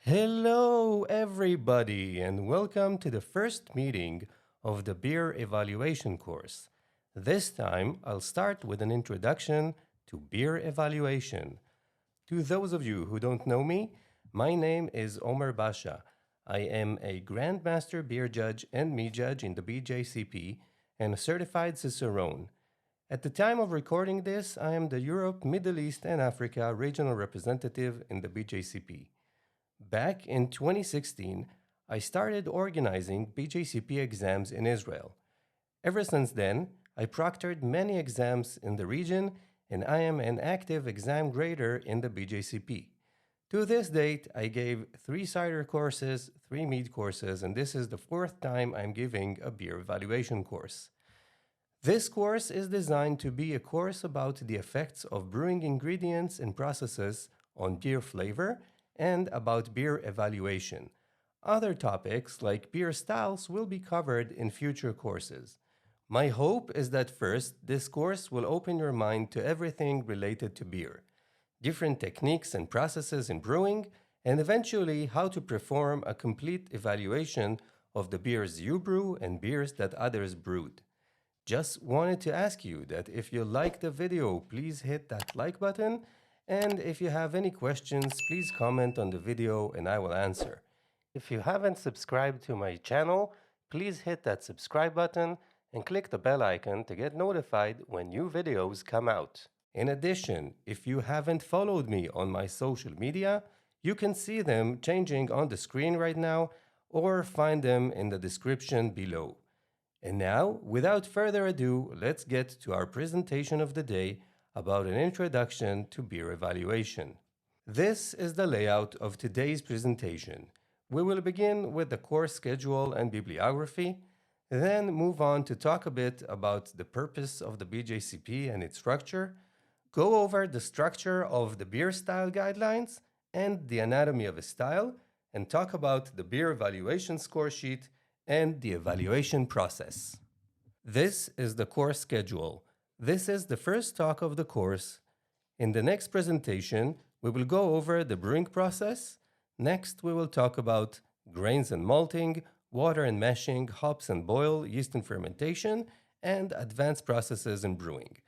Hello, everybody, and welcome to the first meeting of the beer evaluation course. This time, I'll start with an introduction to beer evaluation. To those of you who don't know me, my name is Omer Basha. I am a Grandmaster Beer Judge and Mead Judge in the BJCP and a certified Cicerone. At the time of recording this, I am the Europe, Middle East, and Africa regional representative in the BJCP. Back in 2016, I started organizing BJCP exams in Israel. Ever since then, I proctored many exams in the region and I am an active exam grader in the BJCP. To this date, I gave 3 cider courses, 3 mead courses, and this is the 4th time I'm giving a beer evaluation course. This course is designed to be a course about the effects of brewing ingredients and processes on beer flavor and about beer evaluation. Other topics like beer styles will be covered in future courses. My hope is that first, this course will open your mind to everything related to beer, different techniques and processes in brewing, and eventually how to perform a complete evaluation of the beers you brew and beers that others brewed. Just wanted to ask you that if you like the video, please hit that like button, and if you have any questions, please comment on the video and I will answer. If you haven't subscribed to my channel, please hit that subscribe button and click the bell icon to get notified when new videos come out. In addition, if you haven't followed me on my social media, you can see them changing on the screen right now or find them in the description below. And now, without further ado, let's get to our presentation of the day about an introduction to beer evaluation. This is the layout of today's presentation. We will begin with the course schedule and bibliography, then move on to talk a bit about the purpose of the BJCP and its structure, go over the structure of the beer style guidelines and the anatomy of a style, and talk about the beer evaluation score sheet and the evaluation process. This is the course schedule. This is the first talk of the course. In the next presentation, we will go over the brewing process. Next, we will talk about grains and malting, water and mashing, hops and boil, yeast and fermentation, and advanced processes in brewing.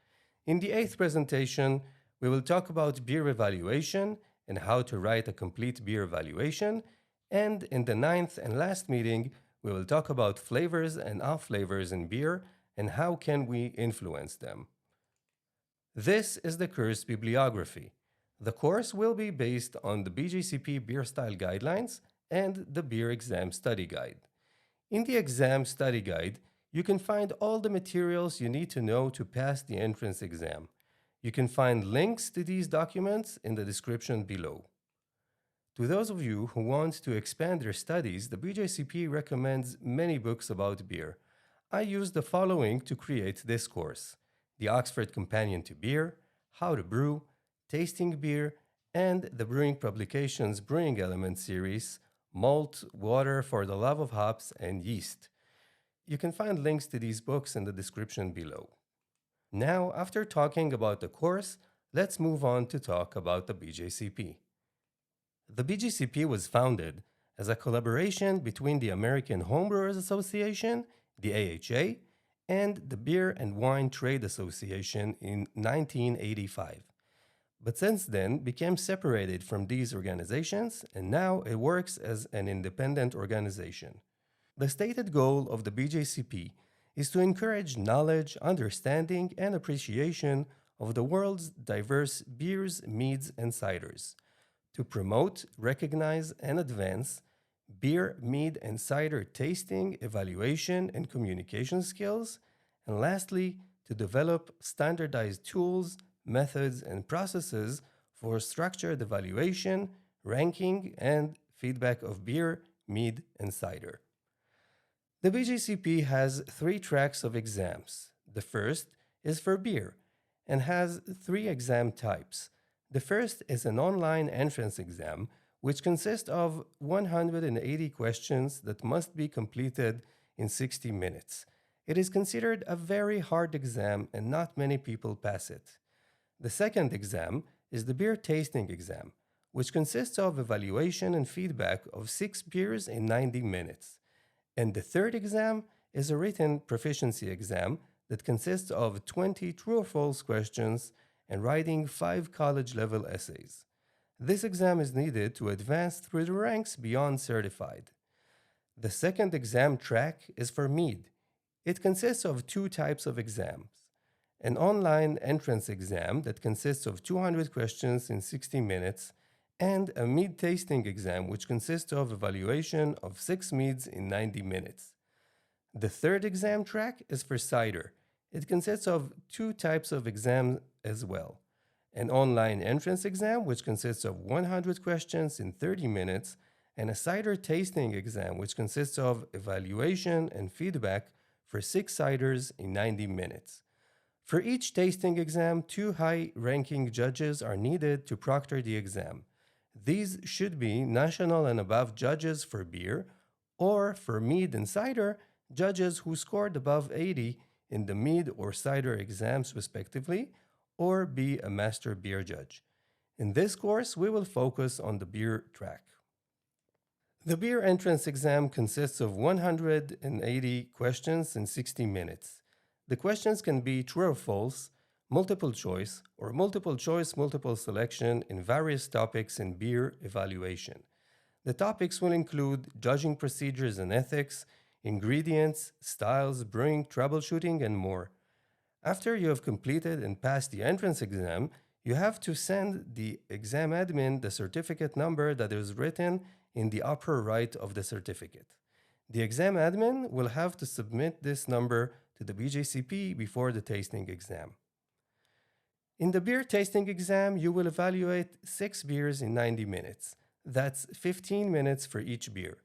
In the 8th presentation, we will talk about beer evaluation and how to write a complete beer evaluation. And in the 9th and last meeting, we will talk about flavors and off-flavors in beer and how can we influence them. This is the course bibliography. The course will be based on the BJCP Beer Style Guidelines and the Beer Exam Study Guide. In the Exam Study Guide, you can find all the materials you need to know to pass the entrance exam. You can find links to these documents in the description below. To those of you who want to expand their studies, the BJCP recommends many books about beer. I used the following to create this course: the Oxford Companion to Beer, How to Brew, Tasting Beer, and the Brewing Publications Brewing Element series, Malt, Water for the Love of Hops, and Yeast. You can find links to these books in the description below. Now, after talking about the course, let's move on to talk about the BJCP. The BJCP was founded as a collaboration between the American Homebrewers Association, the AHA, and the Beer and Wine Trade Association in 1985. But since then became separated from these organizations, and now it works as an independent organization. The stated goal of the BJCP is to encourage knowledge, understanding, and appreciation of the world's diverse beers, meads, and ciders, to promote, recognize, and advance beer, mead, and cider tasting, evaluation, and communication skills, and lastly, to develop standardized tools, methods, and processes for structured evaluation, ranking, and feedback of beer, mead, and cider. The BJCP has 3 tracks of exams. The first is for beer and has 3 exam types. The first is an online entrance exam, which consists of 180 questions that must be completed in 60 minutes. It is considered a very hard exam and not many people pass it. The second exam is the beer tasting exam, which consists of evaluation and feedback of 6 beers in 90 minutes. And the third exam is a written proficiency exam that consists of 20 true or false questions and writing 5 college level essays. This exam is needed to advance through the ranks beyond certified. The second exam track is for mead. It consists of 2 types of exams. An online entrance exam that consists of 200 questions in 60 minutes, and a mead tasting exam which consists of evaluation of 6 meads in 90 minutes. The third exam track is for cider. It consists of 2 types of exams as well. An online entrance exam which consists of 100 questions in 30 minutes, and a cider tasting exam which consists of evaluation and feedback for 6 ciders in 90 minutes. For each tasting exam, 2 high-ranking judges are needed to proctor the exam. These should be national and above judges for beer, or for mead and cider, judges who scored above 80 in the mead or cider exams respectively, or be a master beer judge. In this course, we will focus on the beer track. The beer entrance exam consists of 180 questions in 60 minutes. The questions can be true or false, multiple choice, or multiple choice, multiple selection in various topics in beer evaluation. The topics will include judging procedures and ethics, ingredients, styles, brewing, troubleshooting, and more. After you have completed and passed the entrance exam, you have to send the exam admin the certificate number that is written in the upper right of the certificate. The exam admin will have to submit this number to the BJCP before the tasting exam. In the beer tasting exam, you will evaluate 6 beers in 90 minutes. That's 15 minutes for each beer.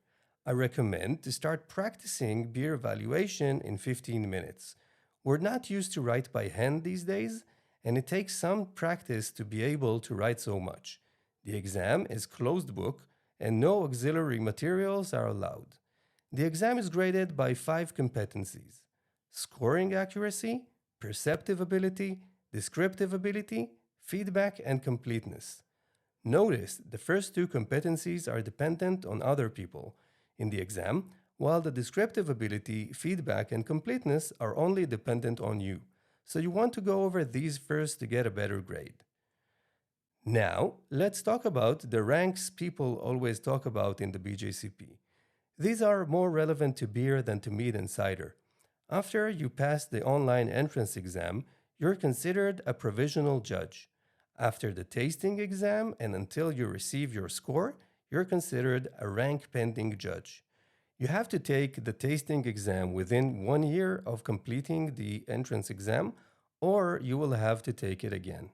I recommend to start practicing beer evaluation in 15 minutes. We're not used to write by hand these days, and it takes some practice to be able to write so much. The exam is closed book, and no auxiliary materials are allowed. The exam is graded by 5 competencies: scoring accuracy, perceptive ability, descriptive ability, feedback, and completeness. Notice the first 2 competencies are dependent on other people in the exam, while the descriptive ability, feedback, and completeness are only dependent on you. So you want to go over these first to get a better grade. Now, let's talk about the ranks people always talk about in the BJCP. These are more relevant to beer than to mead and cider. After you pass the online entrance exam, you're considered a provisional judge. After the tasting exam and until you receive your score, you're considered a rank pending judge. You have to take the tasting exam within 1 year of completing the entrance exam, or you will have to take it again.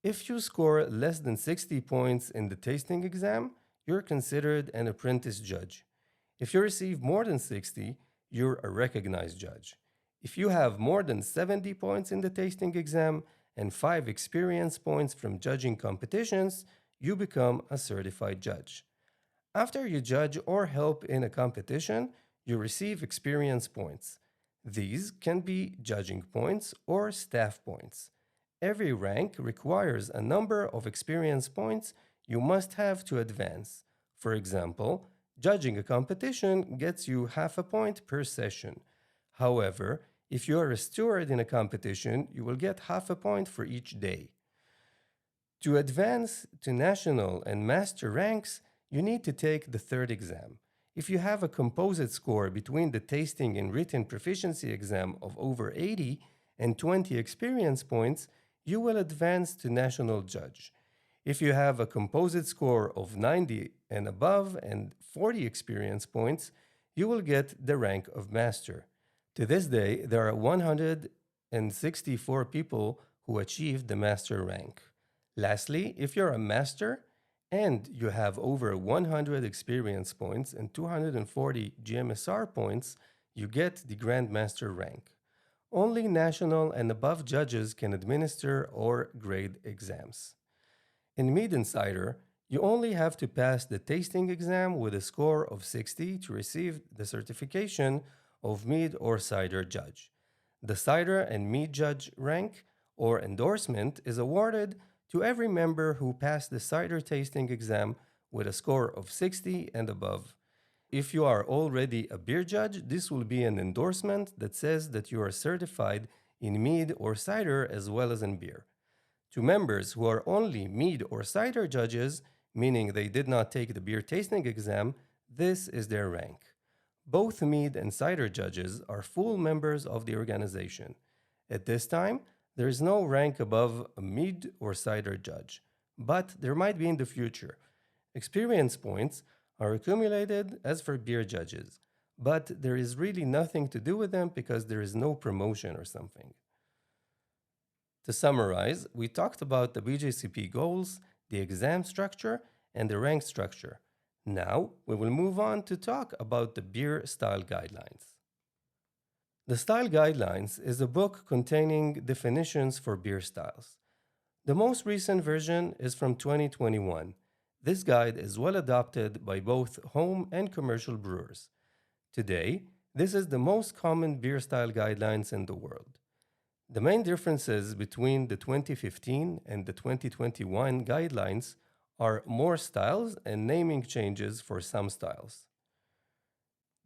If you score less than 60 points in the tasting exam, you're considered an apprentice judge. If you receive more than 60, you're a recognized judge. If you have more than 70 points in the tasting exam and 5 experience points from judging competitions, you become a certified judge. After you judge or help in a competition, you receive experience points. These can be judging points or staff points. Every rank requires a number of experience points you must have to advance. For example, judging a competition gets you half a point per session. However, if you are a steward in a competition, you will get half a point for each day. To advance to national and master ranks, you need to take the third exam. If you have a composite score between the tasting and written proficiency exam of over 80 and 20 experience points, you will advance to national judge. If you have a composite score of 90 and above and 40 experience points, you will get the rank of master. To this day, there are 164 people who achieved the master rank. Lastly, if you're a master and you have over 100 experience points and 240 GMSR points, you get the Grandmaster rank. Only national and above judges can administer or grade exams. In mead and cider, you only have to pass the tasting exam with a score of 60 to receive the certification of mead or cider judge. The cider and mead judge rank or endorsement is awarded to to every member who passed the cider tasting exam with a score of 60 and above. If you are already a beer judge, this will be an endorsement that says that you are certified in mead or cider as well as in beer. To members who are only mead or cider judges, meaning they did not take the beer tasting exam, this is their rank. Both mead and cider judges are full members of the organization. At this time, there is no rank above a mead or cider judge, but there might be in the future. Experience points are accumulated as for beer judges, but there is really nothing to do with them because there is no promotion or something. To summarize, we talked about the BJCP goals, the exam structure, and the rank structure. Now, we will move on to talk about the beer style guidelines. The Style Guidelines is a book containing definitions for beer styles. The most recent version is from 2021. This guide is well adopted by both home and commercial brewers. Today, this is the most common beer style guidelines in the world. The main differences between the 2015 and the 2021 guidelines are more styles and naming changes for some styles.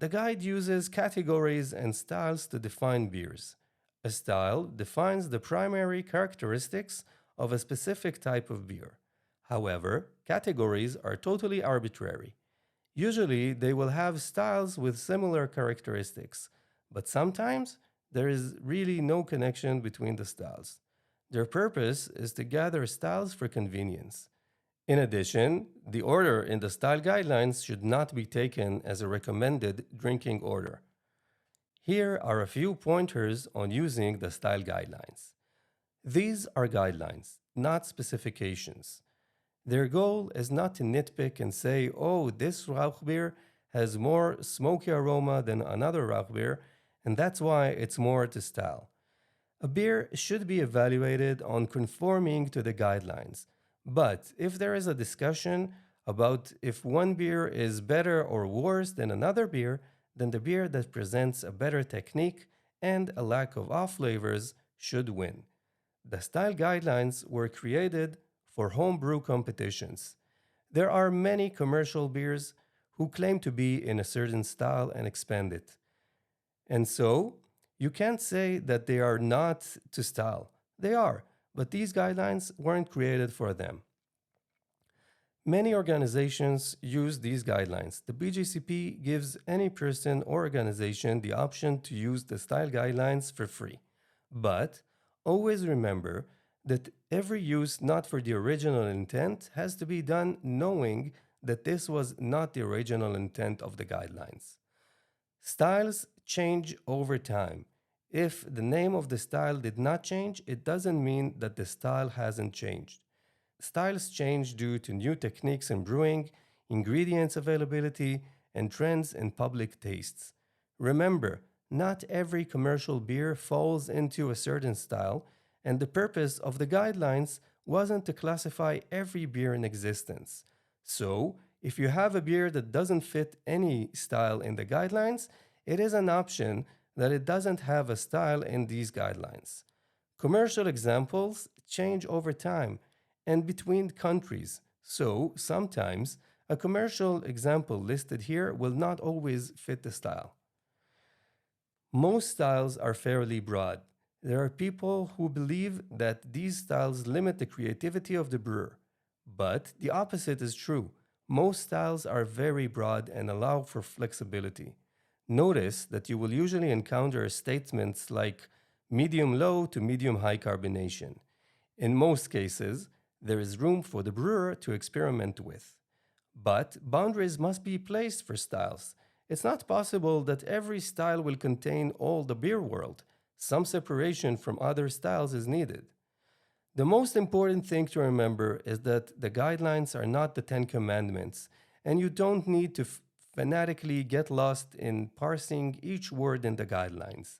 The guide uses categories and styles to define beers. A style defines the primary characteristics of a specific type of beer. However, categories are totally arbitrary. Usually, they will have styles with similar characteristics, but sometimes there is really no connection between the styles. Their purpose is to gather styles for convenience. In addition, the order in the style guidelines should not be taken as a recommended drinking order. Here are a few pointers on using the style guidelines. These are guidelines, not specifications. Their goal is not to nitpick and say, oh, this Rauch beer has more smoky aroma than another Rauch beer, and that's why it's more to style. A beer should be evaluated on conforming to the guidelines. But if there is a discussion about if one beer is better or worse than another beer, then the beer that presents a better technique and a lack of off flavors should win. The style guidelines were created for homebrew competitions. There are many commercial beers who claim to be in a certain style and expand it. And so, you can't say that they are not to style. They are, but these guidelines weren't created for them. Many organizations use these guidelines. The BJCP gives any person or organization the option to use the style guidelines for free. But always remember that every use not for the original intent has to be done knowing that this was not the original intent of the guidelines. Styles change over time. If the name of the style did not change, it doesn't mean that the style hasn't changed. Styles change due to new techniques in brewing, ingredients availability, and trends in public tastes. Remember, not every commercial beer falls into a certain style, and the purpose of the guidelines wasn't to classify every beer in existence. So, if you have a beer that doesn't fit any style in the guidelines, it is an option that it doesn't have a style in these guidelines. Commercial examples change over time and between countries, so sometimes a commercial example listed here will not always fit the style. Most styles are fairly broad. There are people who believe that these styles limit the creativity of the brewer, but the opposite is true. Most styles are very broad and allow for flexibility. Notice that you will usually encounter statements like medium low to medium high carbonation. In most cases, there is room for the brewer to experiment with. But boundaries must be placed for styles. It's not possible that every style will contain all the beer world. Some separation from other styles is needed. The most important thing to remember is that the guidelines are not the 10 Commandments, and you don't need to fanatically get lost in parsing each word in the guidelines.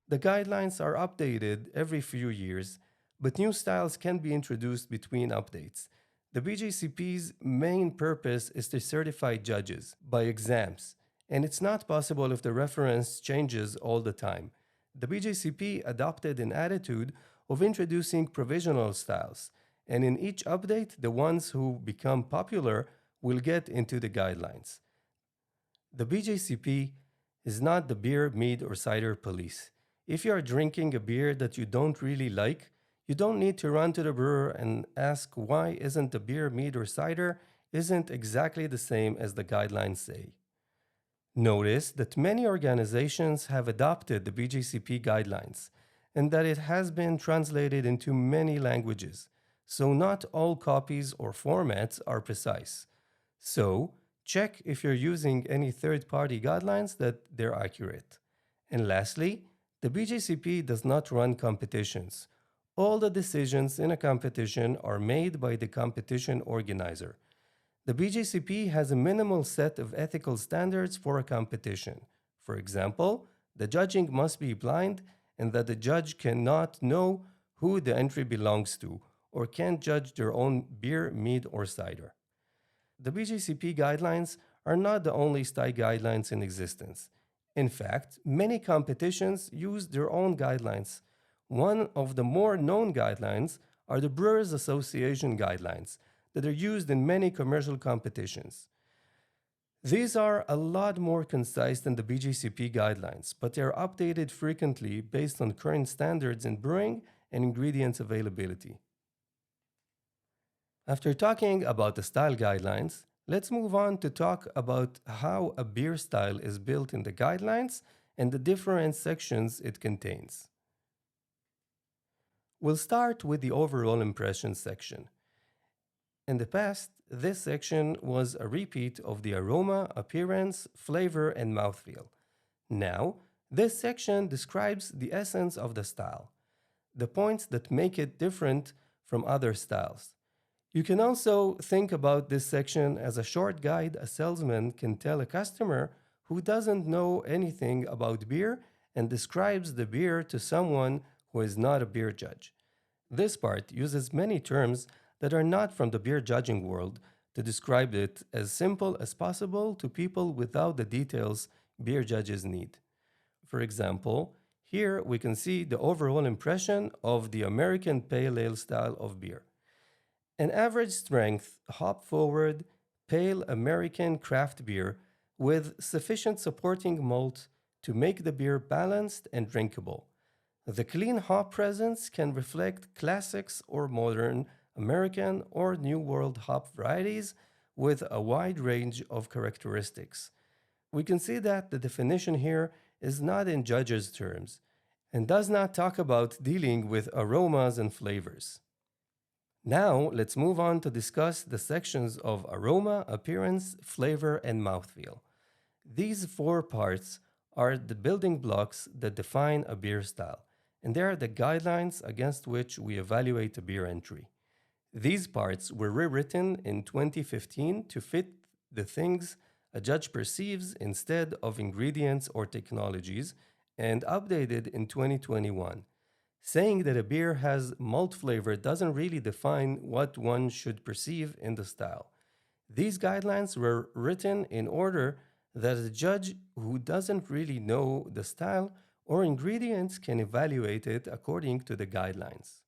The guidelines are updated every few years, but new styles can be introduced between updates. The BJCP's main purpose is to certify judges by exams, and it's not possible if the reference changes all the time. The BJCP adopted an attitude of introducing provisional styles, and in each update, the ones who become popular will get into the guidelines. The BJCP is not the beer, mead, or cider police. If you are drinking a beer that you don't really like, you don't need to run to the brewer and ask why isn't the beer, mead, or cider isn't exactly the same as the guidelines say. Notice that many organizations have adopted the BJCP guidelines and that it has been translated into many languages, so not all copies or formats are precise. So, check if you're using any third-party guidelines that they're accurate. And lastly, the BJCP does not run competitions. All the decisions in a competition are made by the competition organizer. The BJCP has a minimal set of ethical standards for a competition. For example, the judging must be blind and that the judge cannot know who the entry belongs to or can't judge their own beer, mead, or cider. The BJCP guidelines are not the only style guidelines in existence. In fact, many competitions use their own guidelines. One of the more known guidelines are the Brewers Association guidelines that are used in many commercial competitions. These are a lot more concise than the BJCP guidelines, but they are updated frequently based on current standards in brewing and ingredients availability. After talking about the style guidelines, let's move on to talk about how a beer style is built in the guidelines and the different sections it contains. We'll start with the overall impression section. In the past, this section was a repeat of the aroma, appearance, flavor, and mouthfeel. Now, this section describes the essence of the style, the points that make it different from other styles. You can also think about this section as a short guide a salesman can tell a customer who doesn't know anything about beer and describes the beer to someone who is not a beer judge. This part uses many terms that are not from the beer judging world to describe it as simple as possible to people without the details beer judges need. For example, here we can see the overall impression of the American Pale Ale style of beer. An average strength, hop forward, pale American craft beer with sufficient supporting malt to make the beer balanced and drinkable. The clean hop presence can reflect classics or modern American or New World hop varieties with a wide range of characteristics. We can see that the definition here is not in judges' terms and does not talk about dealing with aromas and flavors. Now, let's move on to discuss the sections of aroma, appearance, flavor, and mouthfeel. These four parts are the building blocks that define a beer style, and they are the guidelines against which we evaluate a beer entry. These parts were rewritten in 2015 to fit the things a judge perceives instead of ingredients or technologies, and updated in 2021. Saying that a beer has malt flavor doesn't really define what one should perceive in the style. These guidelines were written in order that a judge who doesn't really know the style or ingredients can evaluate it according to the guidelines.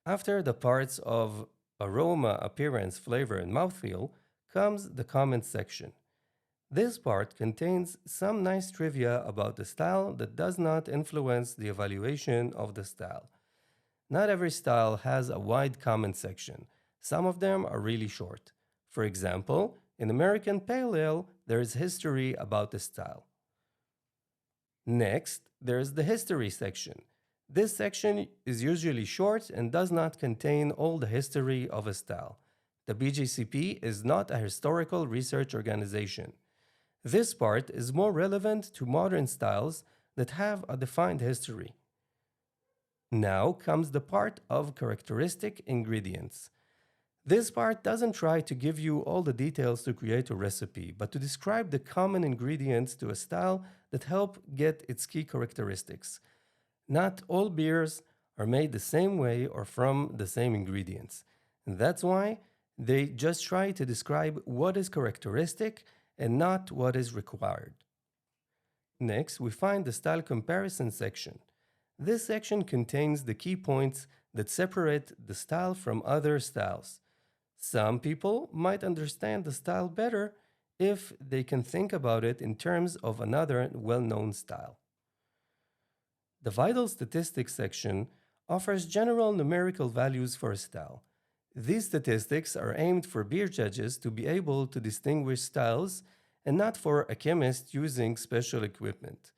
After the parts of aroma, appearance, flavor, and mouthfeel comes the comment section. This part contains some nice trivia about the style that does not influence the evaluation of the style. Not every style has a wide comment section. Some of them are really short. For example, in American Pale Ale, there is history about the style. Next, there is the history section. This section is usually short and does not contain all the history of a style. The BJCP is not a historical research organization. This part is more relevant to modern styles that have a defined history. Now comes the part of characteristic ingredients. This part doesn't try to give you all the details to create a recipe, but to describe the common ingredients to a style that help get its key characteristics. Not all beers are made the same way or from the same ingredients. And that's why they just try to describe what is characteristic and not what is required. Next, we find the style comparison section. This section contains the key points that separate the style from other styles. Some people might understand the style better if they can think about it in terms of another well known style. The vital statistics section offers general numerical values for a style. These statistics are aimed for beer judges to be able to distinguish styles and not for a chemist using special equipment.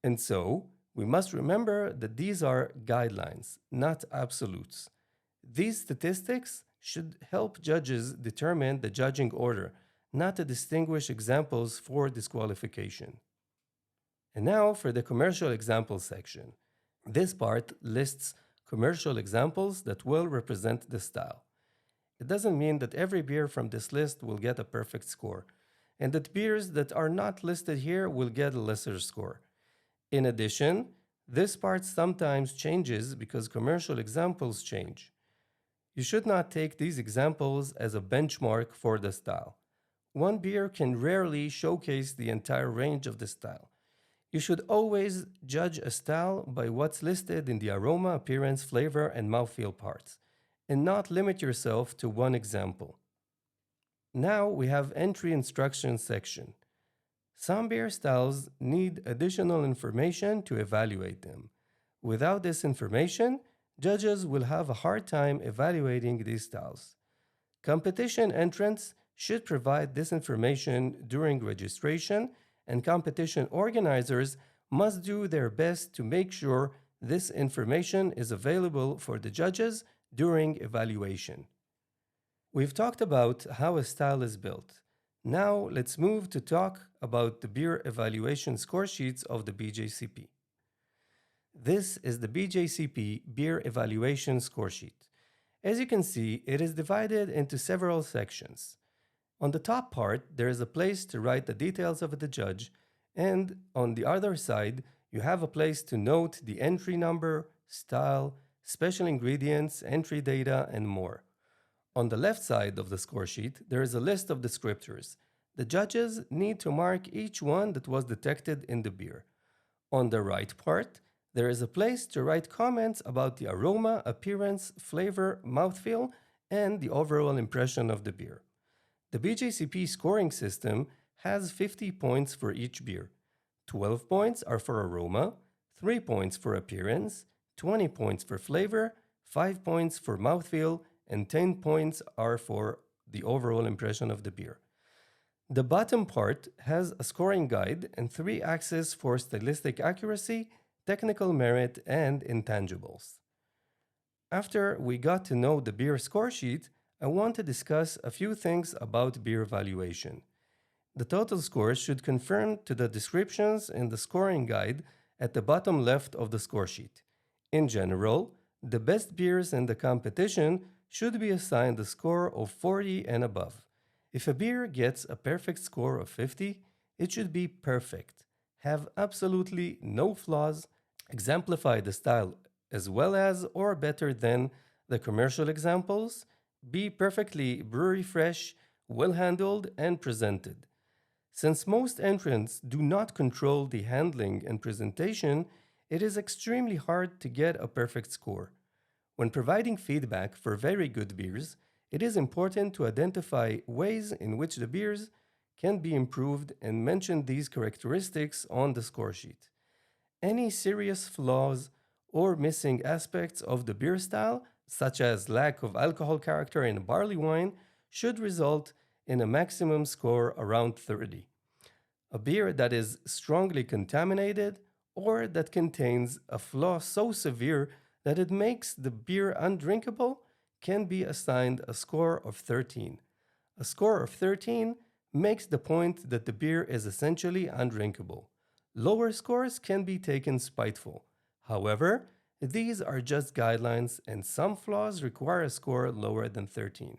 And so, we must remember that these are guidelines, not absolutes. These statistics should help judges determine the judging order, not to distinguish examples for disqualification. And now for the commercial examples section. This part lists commercial examples that will represent the style. It doesn't mean that every beer from this list will get a perfect score, and that beers that are not listed here will get a lesser score. In addition, this part sometimes changes because commercial examples change. You should not take these examples as a benchmark for the style. One beer can rarely showcase the entire range of the style. You should always judge a style by what's listed in the aroma, appearance, flavor, and mouthfeel parts, and not limit yourself to one example. Now we have entry instructions section. Some beer styles need additional information to evaluate them. Without this information, judges will have a hard time evaluating these styles. Competition entrants should provide this information during registration, and competition organizers must do their best to make sure this information is available for the judges during evaluation. We've talked about how a style is built. Now let's move to talk about the beer evaluation score sheets of the BJCP. This is the BJCP Beer Evaluation Score Sheet. As you can see, it is divided into several sections. On the top part, there is a place to write the details of the judge, and on the other side, you have a place to note the entry number, style, special ingredients, entry data, and more. On the left side of the score sheet, there is a list of descriptors. The judges need to mark each one that was detected in the beer. On the right part, there is a place to write comments about the aroma, appearance, flavor, mouthfeel, and the overall impression of the beer. The BJCP scoring system has 50 points for each beer. 12 points are for aroma, 3 points for appearance, 20 points for flavor, 5 points for mouthfeel, and 10 points are for the overall impression of the beer. The bottom part has a scoring guide and 3 axes for stylistic accuracy, technical merit, and intangibles. After we got to know the beer score sheet, I want to discuss a few things about beer evaluation. The total scores should conform to the descriptions in the scoring guide at the bottom left of the score sheet. In general, the best beers in the competition should be assigned a score of 40 and above. If a beer gets a perfect score of 50, it should be perfect, have absolutely no flaws, exemplify the style as well as or better than the commercial examples, be perfectly brewery fresh, well handled, and presented. Since most entrants do not control the handling and presentation, it is extremely hard to get a perfect score. When providing feedback for very good beers, it is important to identify ways in which the beers can be improved and mention these characteristics on the score sheet. Any serious flaws or missing aspects of the beer style, such as lack of alcohol character in barley wine, should result in a maximum score around 30. A beer that is strongly contaminated or that contains a flaw so severe that it makes the beer undrinkable can be assigned a score of 13. A score of 13 makes the point that the beer is essentially undrinkable. Lower scores can be taken spiteful. However, these are just guidelines and some flaws require a score lower than 13.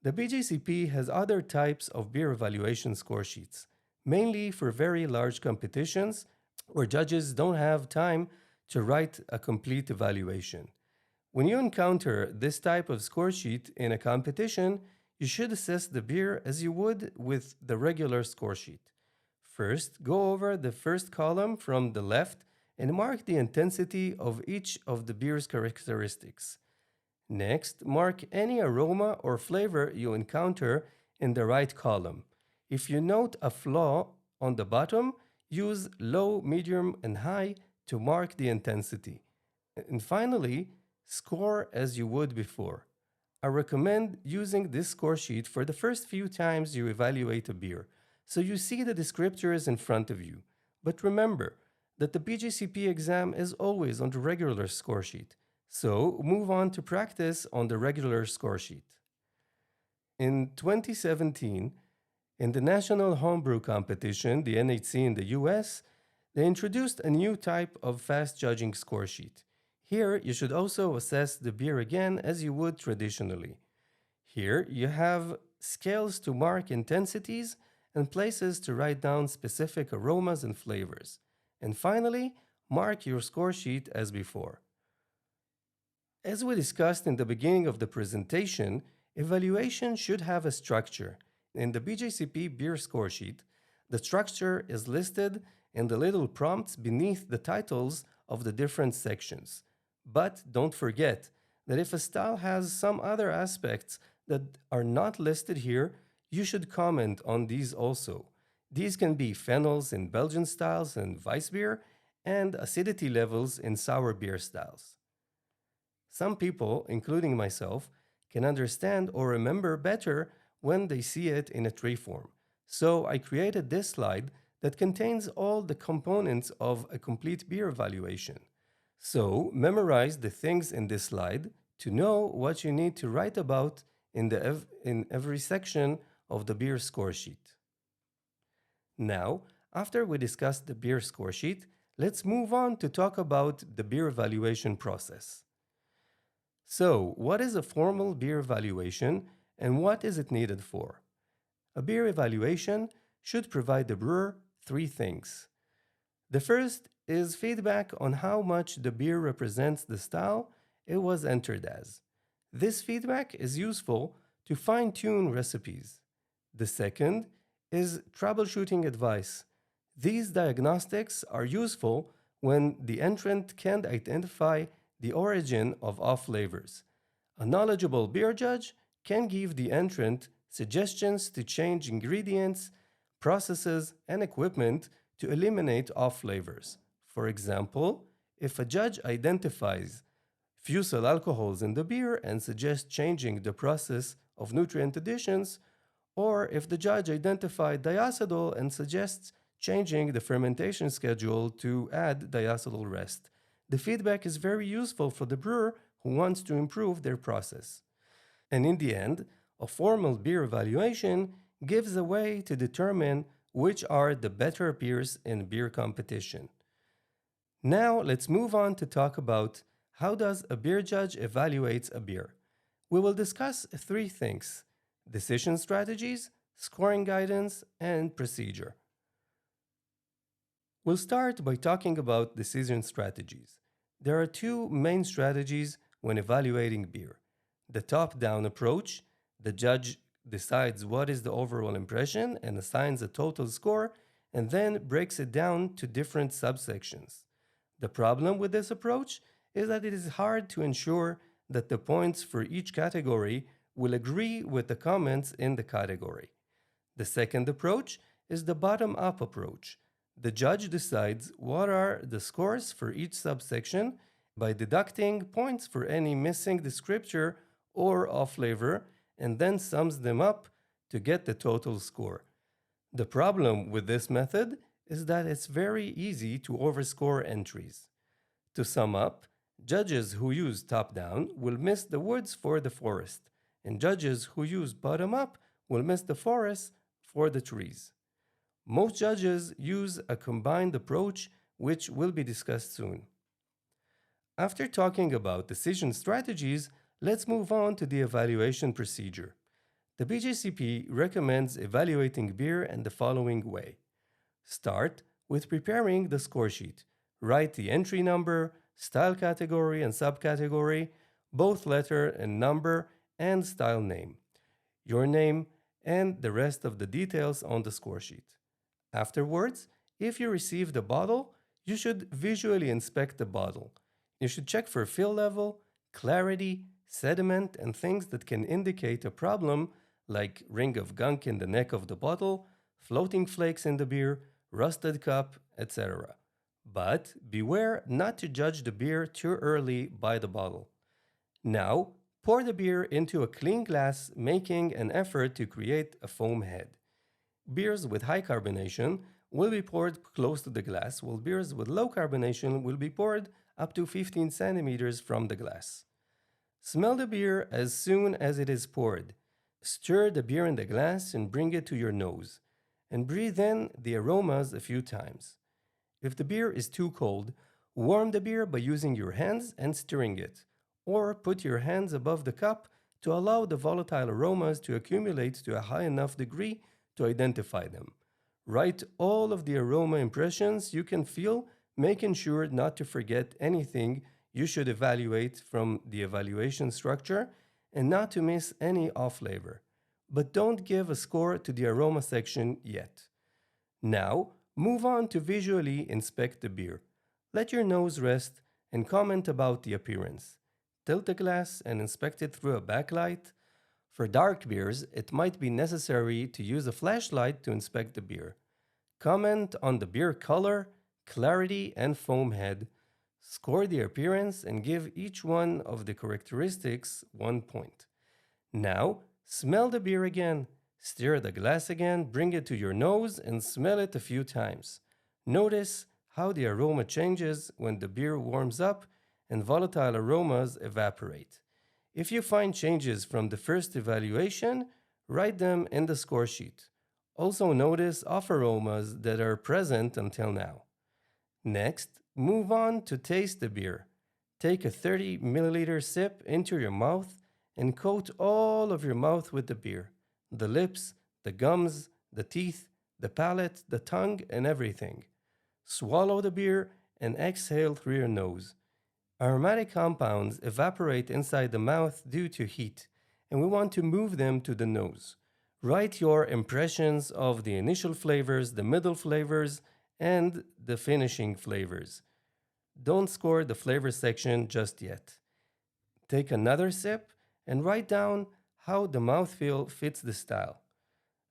The BJCP has other types of beer evaluation score sheets, mainly for very large competitions where judges don't have time to write a complete evaluation. When you encounter this type of score sheet in a competition, you should assess the beer as you would with the regular score sheet. First, go over the first column from the left and mark the intensity of each of the beer's characteristics. Next, mark any aroma or flavor you encounter in the right column. If you note a flaw on the bottom, use low, medium, and high to mark the intensity. And finally, score as you would before. I recommend using this score sheet for the first few times you evaluate a beer, so you see the descriptors in front of you. But remember that the BJCP exam is always on the regular score sheet, so move on to practice on the regular score sheet. In 2017, in the National Homebrew Competition, the NHC in the US, they introduced a new type of fast judging score sheet. Here, you should also assess the beer again as you would traditionally. Here, you have scales to mark intensities and places to write down specific aromas and flavors. And finally, mark your score sheet as before. As we discussed in the beginning of the presentation, evaluation should have a structure. In the BJCP beer score sheet, the structure is listed in the little prompts beneath the titles of the different sections. But don't forget that if a style has some other aspects that are not listed here, you should comment on these also. These can be phenols in Belgian styles and Weissbier, and acidity levels in sour beer styles. Some people, including myself, can understand or remember better when they see it in a tree form. So I created this slide that contains all the components of a complete beer evaluation. So memorize the things in this slide to know what you need to write about in every section of the beer score sheet. Now, after we discussed the beer score sheet, let's move on to talk about the beer evaluation process. So, what is a formal beer evaluation and what is it needed for? A beer evaluation should provide the brewer three things. The first is feedback on how much the beer represents the style it was entered as. This feedback is useful to fine-tune recipes. The second is troubleshooting advice. These diagnostics are useful when the entrant can't identify the origin of off flavors. A knowledgeable beer judge can give the entrant suggestions to change ingredients, processes, and equipment to eliminate off flavors. For example, if a judge identifies fusel alcohols in the beer and suggests changing the process of nutrient additions, or if the judge identified diacetyl and suggests changing the fermentation schedule to add diacetyl rest. The feedback is very useful for the brewer who wants to improve their process. And in the end, a formal beer evaluation gives a way to determine which are the better beers in beer competition. Now let's move on to talk about how does a beer judge evaluates a beer. We will discuss three things: decision strategies, scoring guidance, and procedure. We'll start by talking about decision strategies. There are two main strategies when evaluating beer. The top-down approach: the judge decides what is the overall impression and assigns a total score, and then breaks it down to different subsections. The problem with this approach is that it is hard to ensure that the points for each category will agree with the comments in the category. The second approach is the bottom-up approach. The judge decides what are the scores for each subsection by deducting points for any missing descriptor or off flavor, and then sums them up to get the total score. The problem with this method is that it's very easy to overscore entries. To sum up, judges who use top-down will miss the woods for the forest, and judges who use bottom-up will miss the forest for the trees. Most judges use a combined approach, which will be discussed soon. After talking about decision strategies, let's move on to the evaluation procedure. The BJCP recommends evaluating beer in the following way. Start with preparing the score sheet. Write the entry number, style category and subcategory, both letter and number, and style name, your name, and the rest of the details on the score sheet. Afterwards, if you received a bottle, you should visually inspect the bottle. You should check for fill level, clarity, sediment, and things that can indicate a problem like ring of gunk in the neck of the bottle, floating flakes in the beer, rusted cup, etc. But beware not to judge the beer too early by the bottle. Now, pour the beer into a clean glass, making an effort to create a foam head. Beers with high carbonation will be poured close to the glass, while beers with low carbonation will be poured up to 15 centimeters from the glass. Smell the beer as soon as it is poured. Stir the beer in the glass and bring it to your nose, and breathe in the aromas a few times. If the beer is too cold, warm the beer by using your hands and stirring it, or put your hands above the cup to allow the volatile aromas to accumulate to a high enough degree to identify them. Write all of the aroma impressions you can feel, making sure not to forget anything you should evaluate from the evaluation structure and not to miss any off flavor. But don't give a score to the aroma section yet. Now, move on to visually inspect the beer. Let your nose rest and comment about the appearance. Tilt the glass and inspect it through a backlight. For dark beers, it might be necessary to use a flashlight to inspect the beer. Comment on the beer color, clarity, and foam head. Score the appearance and give each one of the characteristics 1 point. Now, smell the beer again. Stir the glass again, bring it to your nose, and smell it a few times. Notice how the aroma changes when the beer warms up and volatile aromas evaporate. If you find changes from the first evaluation, write them in the score sheet. Also notice off aromas that are present until now. Next, move on to taste the beer. Take a 30 milliliter sip into your mouth and coat all of your mouth with the beer. The lips, the gums, the teeth, the palate, the tongue, and everything. Swallow the beer and exhale through your nose. Aromatic compounds evaporate inside the mouth due to heat, and we want to move them to the nose. Write your impressions of the initial flavors, the middle flavors, and the finishing flavors. Don't score the flavor section just yet. Take another sip and write down how the mouthfeel fits the style.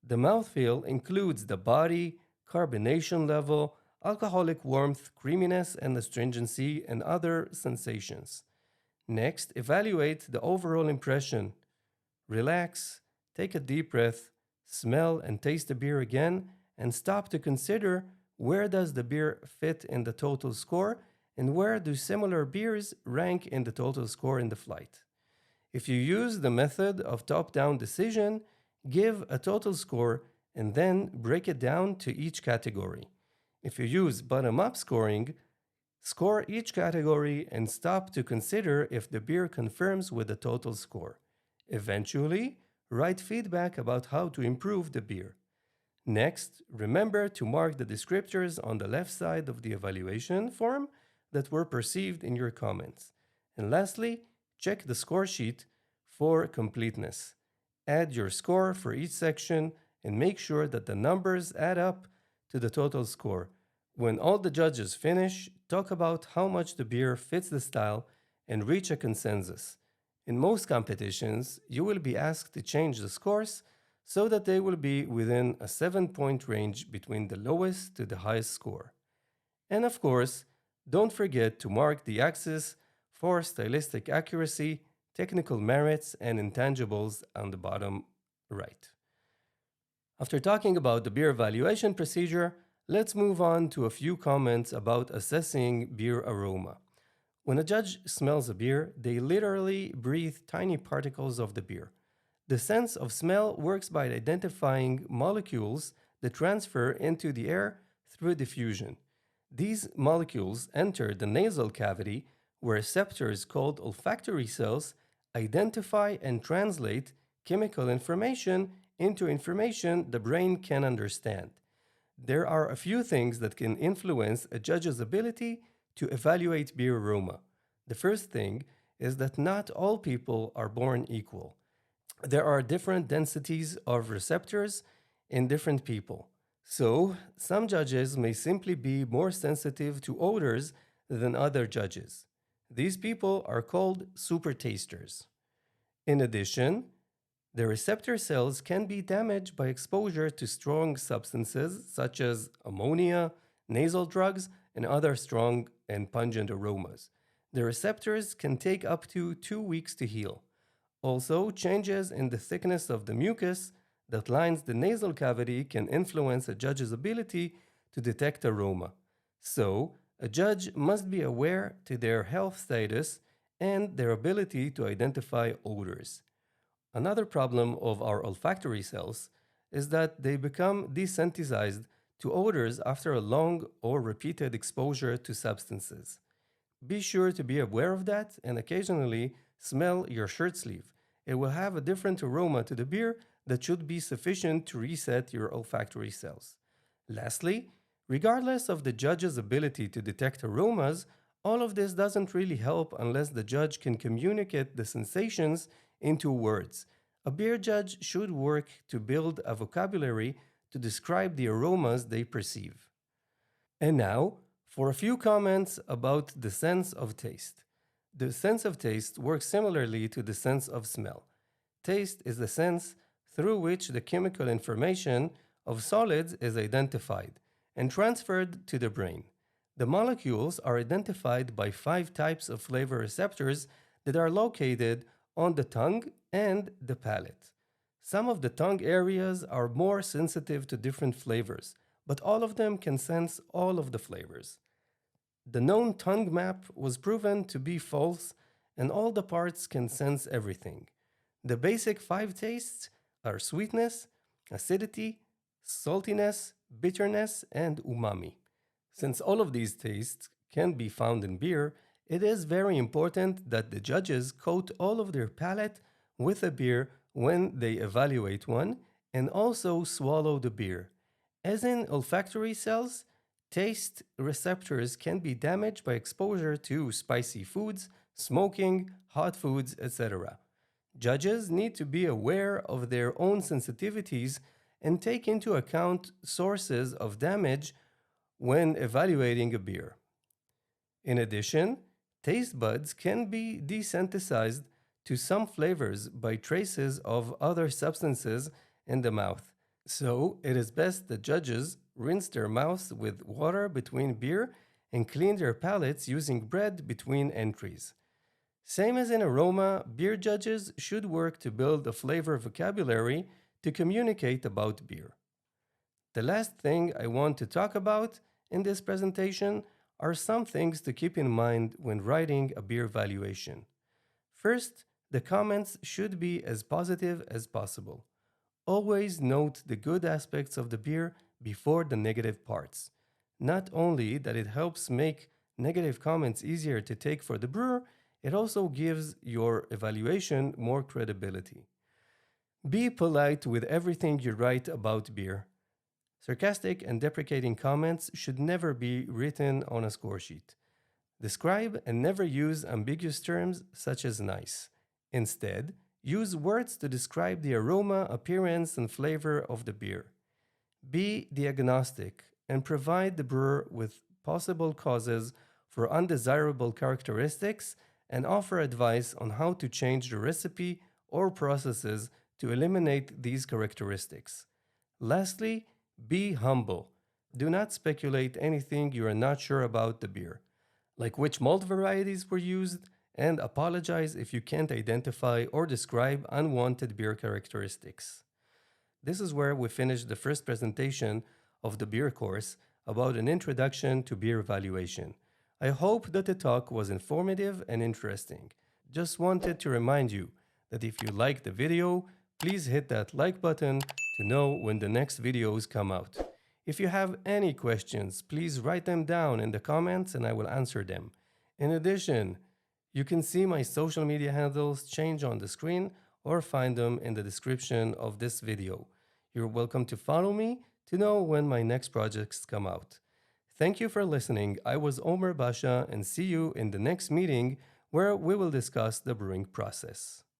The mouthfeel includes the body, carbonation level, alcoholic warmth, creaminess, and astringency, and other sensations. Next, evaluate the overall impression. Relax, take a deep breath, smell and taste the beer again, and stop to consider where does the beer fit in the total score and where do similar beers rank in the total score in the flight. If you use the method of top-down decision, give a total score and then break it down to each category. If you use bottom-up scoring, score each category and stop to consider if the beer confirms with the total score. Eventually, write feedback about how to improve the beer. Next, remember to mark the descriptors on the left side of the evaluation form that were perceived in your comments. And lastly, check the score sheet for completeness. Add your score for each section and make sure that the numbers add up to the total score. When all the judges finish, talk about how much the beer fits the style and reach a consensus. In most competitions, you will be asked to change the scores so that they will be within a 7-point range between the lowest to the highest score. And of course, don't forget to mark the axis for stylistic accuracy, technical merits, and intangibles on the bottom right. After talking about the beer evaluation procedure, let's move on to a few comments about assessing beer aroma. When a judge smells a beer, they literally breathe tiny particles of the beer. The sense of smell works by identifying molecules that transfer into the air through diffusion. These molecules enter the nasal cavity, where receptors called olfactory cells identify and translate chemical information into information the brain can understand. There are a few things that can influence a judge's ability to evaluate beer aroma. The first thing is that not all people are born equal. There are different densities of receptors in different people. So, some judges may simply be more sensitive to odors than other judges. These people are called super tasters. In addition, the receptor cells can be damaged by exposure to strong substances such as ammonia, nasal drugs, and other strong and pungent aromas. The receptors can take up to 2 weeks to heal. Also, changes in the thickness of the mucus that lines the nasal cavity can influence a judge's ability to detect aroma. So, a judge must be aware to their health status and their ability to identify odors. Another problem of our olfactory cells is that they become desensitized to odors after a long or repeated exposure to substances. Be sure to be aware of that and occasionally smell your shirt sleeve. It will have a different aroma to the beer that should be sufficient to reset your olfactory cells. Lastly, regardless of the judge's ability to detect aromas, all of this doesn't really help unless the judge can communicate the sensations into words. A beer judge should work to build a vocabulary to describe the aromas they perceive. And now, for a few comments about the sense of taste. The sense of taste works similarly to the sense of smell. Taste is the sense through which the chemical information of solids is identified and transferred to the brain. The molecules are identified by 5 types of flavor receptors that are located on the tongue and the palate. Some of the tongue areas are more sensitive to different flavors, but all of them can sense all of the flavors. The known tongue map was proven to be false, and all the parts can sense everything. The basic 5 tastes are sweetness, acidity, saltiness, bitterness, and umami. Since all of these tastes can be found in beer, it is very important that the judges coat all of their palate with a beer when they evaluate one and also swallow the beer. As in olfactory cells, taste receptors can be damaged by exposure to spicy foods, smoking, hot foods, etc. Judges need to be aware of their own sensitivities and take into account sources of damage when evaluating a beer. In addition, taste buds can be desensitized to some flavors by traces of other substances in the mouth. So, it is best that judges rinse their mouths with water between beer and clean their palates using bread between entries. Same as in aroma, beer judges should work to build a flavor vocabulary to communicate about beer. The last thing I want to talk about in this presentation are some things to keep in mind when writing a beer valuation. First, the comments should be as positive as possible. Always note the good aspects of the beer before the negative parts. Not only that it helps make negative comments easier to take for the brewer, it also gives your evaluation more credibility. Be polite with everything you write about beer. Sarcastic and deprecating comments should never be written on a score sheet. Describe and never use ambiguous terms such as nice. Instead, use words to describe the aroma, appearance, and flavor of the beer. Be diagnostic and provide the brewer with possible causes for undesirable characteristics and offer advice on how to change the recipe or processes to eliminate these characteristics. Lastly, be humble. Do not speculate anything you are not sure about the beer, like which malt varieties were used, and apologize if you can't identify or describe unwanted beer characteristics. This is where we finish the first presentation of the beer course about an introduction to beer evaluation. I hope that the talk was informative and interesting. Just wanted to remind you that if you liked the video, please hit that like button to know when the next videos come out. If you have any questions, please write them down in the comments and I will answer them. In addition, you can see my social media handles change on the screen or find them in the description of this video. You're welcome to follow me to know when my next projects come out. Thank you for listening. I was Omer Basha and see you in the next meeting where we will discuss the brewing process.